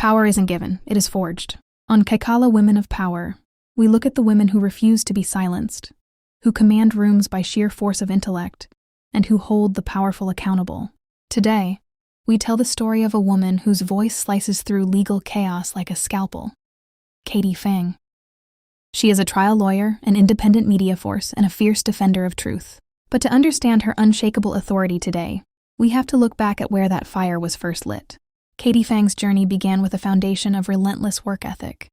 Power isn't given, it is forged. On Kaikala Women of Power, we look at the women who refuse to be silenced, who command rooms by sheer force of intellect, and who hold the powerful accountable. Today, we tell the story of a woman whose voice slices through legal chaos like a scalpel. Katie Phang. She is a trial lawyer, an independent media force, and a fierce defender of truth. But to understand her unshakable authority today, we have to look back at where that fire was first lit. Katie Phang's journey began with a foundation of relentless work ethic.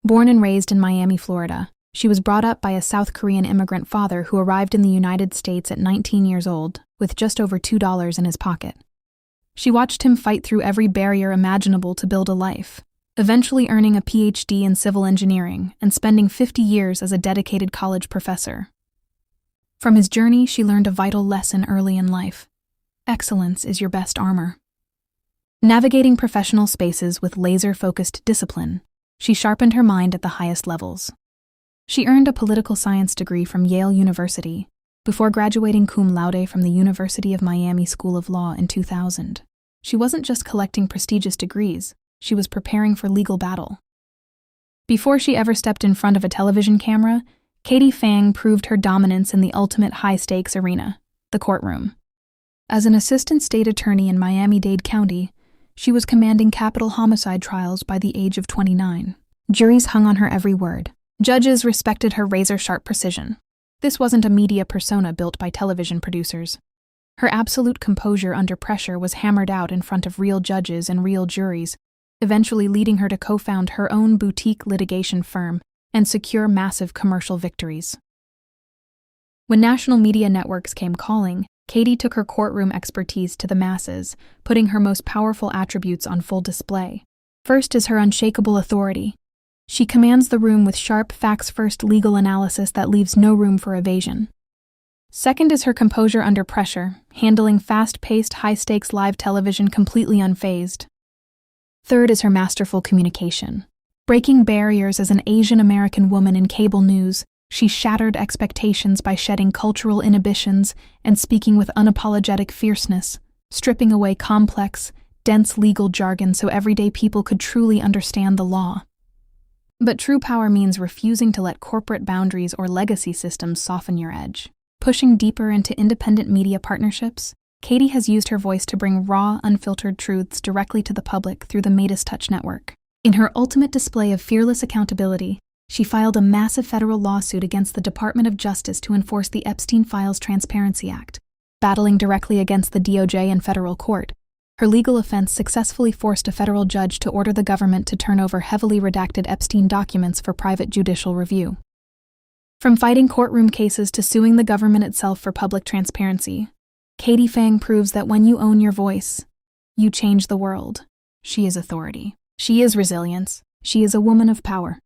Born and raised in Miami, Florida, she was brought up by a South Korean immigrant father who arrived in the United States at 19 years old, with just over $2 in his pocket. She watched him fight through every barrier imaginable to build a life, eventually earning a PhD in civil engineering and spending 50 years as a dedicated college professor. From his journey, she learned a vital lesson early in life. Excellence is your best armor. Navigating professional spaces with laser-focused discipline, she sharpened her mind at the highest levels. She earned a political science degree from Yale University before graduating cum laude from the University of Miami School of Law in 2000. She wasn't just collecting prestigious degrees, she was preparing for legal battle. Before she ever stepped in front of a television camera, Katie Phang proved her dominance in the ultimate high-stakes arena, the courtroom. As an assistant state attorney in Miami-Dade County, she was commanding capital homicide trials by the age of 29. Juries hung on her every word. Judges respected her razor-sharp precision. This wasn't a media persona built by television producers. Her absolute composure under pressure was hammered out in front of real judges and real juries, eventually leading her to co-found her own boutique litigation firm and secure massive commercial victories. When national media networks came calling, Katie took her courtroom expertise to the masses, putting her most powerful attributes on full display. First is her unshakable authority. She commands the room with sharp, facts-first legal analysis that leaves no room for evasion. Second is her composure under pressure, handling fast-paced, high-stakes live television completely unfazed. Third is her masterful communication. Breaking barriers as an Asian American woman in cable news, she shattered expectations by shedding cultural inhibitions and speaking with unapologetic fierceness, stripping away complex, dense legal jargon so everyday people could truly understand the law. But true power means refusing to let corporate boundaries or legacy systems soften your edge. Pushing deeper into independent media partnerships, Katie has used her voice to bring raw, unfiltered truths directly to the public through the Midas Touch network. In her ultimate display of fearless accountability, she filed a massive federal lawsuit against the Department of Justice to enforce the Epstein Files Transparency Act. Battling directly against the DOJ and federal court, her legal offense successfully forced a federal judge to order the government to turn over heavily redacted Epstein documents for private judicial review. From fighting courtroom cases to suing the government itself for public transparency, Katie Phang proves that when you own your voice, you change the world. She is authority. She is resilience. She is a woman of power.